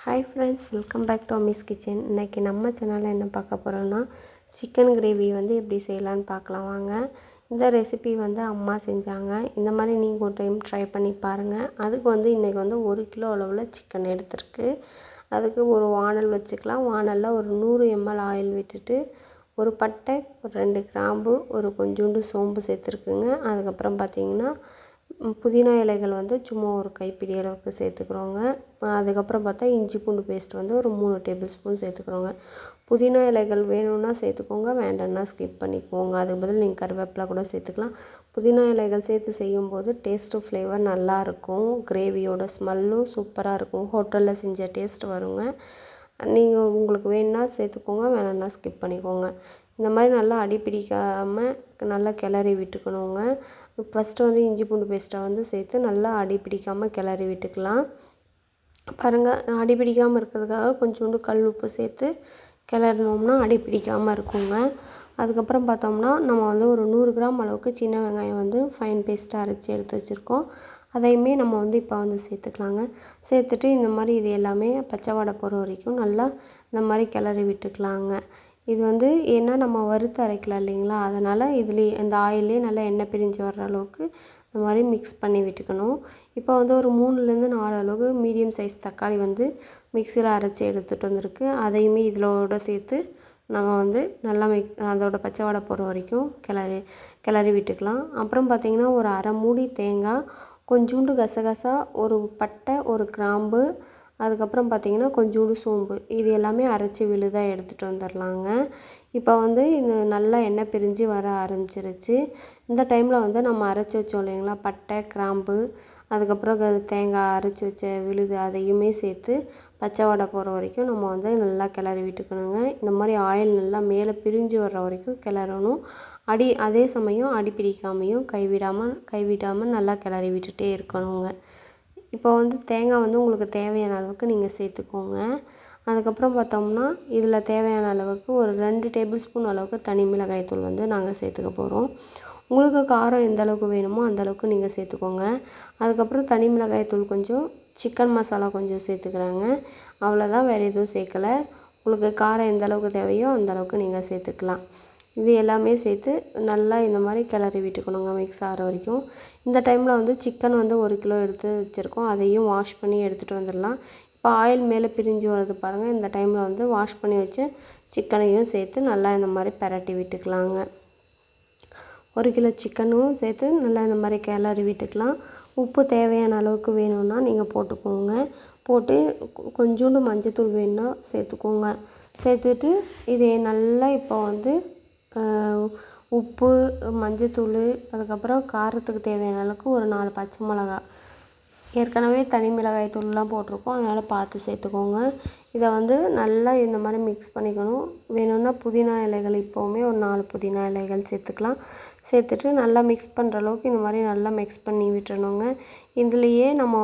Hi friends, welcome back to Ammi's kitchen. இன்றைக்கி நம்ம சேனலில் என்ன பார்க்க போகிறோன்னா சிக்கன் கிரேவி எப்படி செய்யலான்னு பார்க்கலாம் வாங்க. இந்த ரெசிபி அம்மா செஞ்சாங்க. இந்த மாதிரி நீங்கள் ஒரு டைம் ட்ரை பண்ணி பாருங்கள். அதுக்கு இன்றைக்கி 1 கிலோ அளவில் சிக்கன் எடுத்துருக்கு. அதுக்கு ஒரு வானல் வச்சுக்கலாம். வானலில் ஒரு 100 ml ஆயில் விட்டுட்டு ஒரு பட்டை, ஒரு 2 கிராம்பு, ஒரு கொஞ்சோண்டு சோம்பு சேர்த்துருக்குங்க. அதுக்கப்புறம் பார்த்திங்கன்னா புதினா இலைகள் சும்மா ஒரு கைப்பிடி அளவுக்கு சேர்த்துக்கிறோங்க. அதுக்கப்புறம் பார்த்தா இஞ்சி பூண்டு பேஸ்ட் ஒரு 3 டேபிள் ஸ்பூன் சேர்த்துக்கிறோங்க. புதினா இலைகள் வேணும்னா சேர்த்துக்கோங்க, வேண்டாம்னா ஸ்கிப் பண்ணிக்கோங்க. அதுக்கு பதில் நீங்கள் கருவேப்பிலை கூட சேர்த்துக்கலாம். புதினா இலைகள் சேர்த்து செய்யும்போது டேஸ்ட்டு ஃப்ளேவர் நல்லாயிருக்கும். கிரேவியோட ஸ்மெல்லும் சூப்பராக இருக்கும். ஹோட்டலில் செஞ்ச டேஸ்ட் வருங்க. நீங்கள் உங்களுக்கு வேணுன்னா சேர்த்துக்கோங்க, வேணும்னா ஸ்கிப் பண்ணிக்கோங்க. இந்த மாதிரி நல்லா அடி பிடிக்காமல் நல்லா கிளறி விட்டுக்கணுங்க. ஃபஸ்ட்டு இஞ்சி பூண்டு பேஸ்ட்டை சேர்த்து நல்லா அடி பிடிக்காமல் கிளறி விட்டுக்கலாம். பாருங்கள், அடி பிடிக்காமல் இருக்கிறதுக்காக கொஞ்சோண்டு கல் உப்பு சேர்த்து கிளறினோம்னா அடி பிடிக்காமல் இருக்குங்க. அதுக்கப்புறம் பார்த்தோம்னா நம்ம ஒரு 100 கிராம் அளவுக்கு சின்ன வெங்காயம் ஃபைன் பேஸ்ட்டாக அரைச்சி எடுத்து வச்சுருக்கோம். அதையுமே நம்ம இப்போ சேர்த்துக்கலாங்க. சேர்த்துட்டு இந்த மாதிரி இது எல்லாமே பச்சை வாடை போகிற வரைக்கும் நல்லா இந்த மாதிரி கிளறி விட்டுக்கலாங்க. இது ஏன்னா நம்ம வறுத்து அரைக்கலாம் இல்லைங்களா, அதனால் இதுலேயே இந்த ஆயிலே நல்லா எண்ணெய் பிரிஞ்சு வர்ற அளவுக்கு இந்த மாதிரி மிக்ஸ் பண்ணி விட்டுக்கணும். இப்போ ஒரு 3லேருந்து 4 அளவுக்கு மீடியம் சைஸ் தக்காளி மிக்சியில் அரைச்சி எடுத்துகிட்டு வந்திருக்கு. அதையுமே இதோட சேர்த்து நம்ம நல்லா அதோட பச்சை வாடை போகிற வரைக்கும் கிளறி விட்டுக்கலாம். அப்புறம் பார்த்திங்கன்னா ஒரு அரை மூடி தேங்காய், கொஞ்சோண்டு கசகசா, ஒரு பட்டை, ஒரு கிராம்பு, அதுக்கப்புறம் பார்த்திங்கன்னா கொஞ்சோண்டு சோம்பு, இது எல்லாமே அரைச்சி விழுதாக எடுத்துகிட்டு வந்துடலாங்க. இப்போ இது நல்லா எண்ணெய் பிரிஞ்சு வர ஆரம்பிச்சிருச்சு. இந்த டைமில் நம்ம அரைச்சி வச்சோம் இல்லைங்களா, பட்டை, கிராம்பு, அதுக்கப்புறம் தேங்காய் அரைச்சி வச்ச விழுது அதையுமே சேர்த்து பச்சை வாடை போகிற வரைக்கும் நம்ம நல்லா கிளறி விட்டுக்கணுங்க. இந்த மாதிரி ஆயில் நல்லா மேலே பிரிஞ்சு வர்ற வரைக்கும் கிளறணும். அதே சமயம் அடி பிடிக்காமையும் கைவிடாமல் நல்லா கிளறி விட்டுட்டே இருக்கணுங்க. இப்போ தேங்காய் உங்களுக்கு தேவையான அளவுக்கு நீங்கள் சேர்த்துக்கோங்க. அதுக்கப்புறம் பார்த்தோம்னா இதில் தேவையான அளவுக்கு ஒரு 2 டேபிள் ஸ்பூன் அளவுக்கு தனி மிளகாய் தூள் நாங்கள் சேர்த்துக்க போகிறோம். உங்களுக்கு காரம் எந்த அளவுக்கு வேணுமோ அந்தளவுக்கு நீங்கள் சேர்த்துக்கோங்க. அதுக்கப்புறம் தனி மிளகாய் தூள் கொஞ்சம், சிக்கன் மசாலா கொஞ்சம் சேர்த்துக்கிறாங்க. அவ்வளோதான், வேறு எதுவும் சேர்க்கலை. உங்களுக்கு காரம் எந்த அளவுக்கு தேவையோ அந்தளவுக்கு நீங்கள் சேர்த்துக்கலாம். இது எல்லாமே சேர்த்து நல்லா இந்த மாதிரி கிளறி விட்டுக்கணுங்க மிக்ஸ் ஆகிற வரைக்கும். இந்த டைமில் சிக்கன் 1 கிலோ எடுத்து வச்சுருக்கோம். அதையும் வாஷ் பண்ணி எடுத்துகிட்டு வந்துடலாம். இப்போ ஆயில் மேலே பிரிஞ்சு வருது பாருங்கள். இந்த டைமில் வாஷ் பண்ணி வச்சு சிக்கனையும் சேர்த்து நல்லா இந்த மாதிரி பிரட்டி விட்டுக்கலாங்க. 1 கிலோ சிக்கனும் சேர்த்து நல்லா இந்த மாதிரி கிளறி விட்டுக்கலாம். உப்பு தேவையான அளவுக்கு வேணும்னா நீங்கள் போட்டுக்கோங்க. போட்டு கொஞ்சோண்டு மஞ்சத்தூள் வேணும்னா சேர்த்துக்கோங்க. சேர்த்துட்டு இதை நல்லா இப்போ உப்பு, மஞ்சத்தூள், அதுக்கப்புறம் காரத்துக்கு தேவையான அளவுக்கு ஒரு 4 பச்சை மிளகா, ஏற்கனவே தனி மிளகாய் தூள்லாம் போட்டிருக்கோம், அதனால் பார்த்து சேர்த்துக்கோங்க. இதை நல்லா இந்த மாதிரி மிக்ஸ் பண்ணிக்கணும். வேணும்னா புதினா இலைகள் இப்போவுமே ஒரு 4 புதினா இலைகள் சேர்த்துக்கலாம். சேர்த்துட்டு நல்லா மிக்ஸ் பண்ணுற அளவுக்கு இந்த மாதிரி நல்லா மிக்ஸ் பண்ணி விட்டுறணுங்க. இதுலேயே நம்ம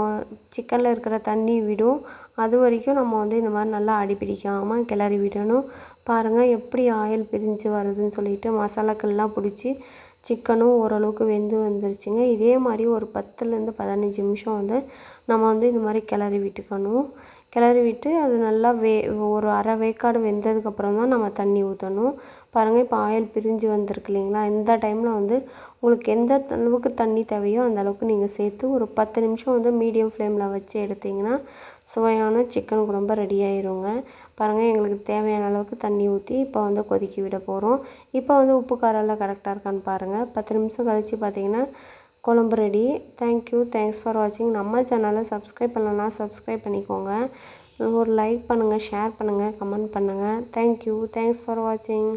சிக்கனில் இருக்கிற தண்ணி விடும். அது வரைக்கும் நம்ம இந்த மாதிரி நல்லா அடி பிடிக்காமல் கிளறி விடணும். பாருங்கள் எப்படி ஆயில் பிரிஞ்சு வருதுன்னு சொல்லிட்டு மசாலாக்கள்லாம் பிடிச்சி சிக்கனும் ஓரளவுக்கு வெந்து வந்துருச்சுங்க. இதே மாதிரி ஒரு 10லேருந்து 15 நிமிஷம் நம்ம இந்த மாதிரி கிளறி விட்டுக்கணும். கிளறி விட்டு அது நல்லா ஒரு அரை வேக்காடு வெந்ததுக்கப்புறம் தான் நம்ம தண்ணி ஊற்றணும். பாருங்கள், இப்போ ஆயில் பிரிஞ்சு வந்திருக்கு இல்லைங்களா, இந்த டைமில் உங்களுக்கு எந்த அளவுக்கு தண்ணி தேவையோ அந்த அளவுக்கு நீங்கள் சேர்த்து ஒரு 10 நிமிஷம் மீடியம் ஃப்ளேமில் வச்சு எடுத்திங்கன்னா சுவையான சிக்கன் குழம்பு ரெடி ஆயிருங்க. பாருங்கள், எங்களுக்கு தேவையான அளவுக்கு தண்ணி ஊற்றி இப்போ கொதிக்க விட போகிறோம். இப்போ உப்பு காரெல்லாம் கரெக்டாக இருக்கான்னு பாருங்கள். 10 நிமிஷம் கழித்து பார்த்தீங்கன்னா குழம்பு ரெடி. தேங்க்ஸ் ஃபார் வாட்சிங். நம்ம சேனலை சப்ஸ்கிரைப் பண்ணலன்னா சப்ஸ்கிரைப் பண்ணிக்கோங்க. ஒரு லைக் பண்ணுங்கள், ஷேர் பண்ணுங்கள், கமெண்ட் பண்ணுங்கள். தேங்க்ஸ் ஃபார் வாட்சிங்.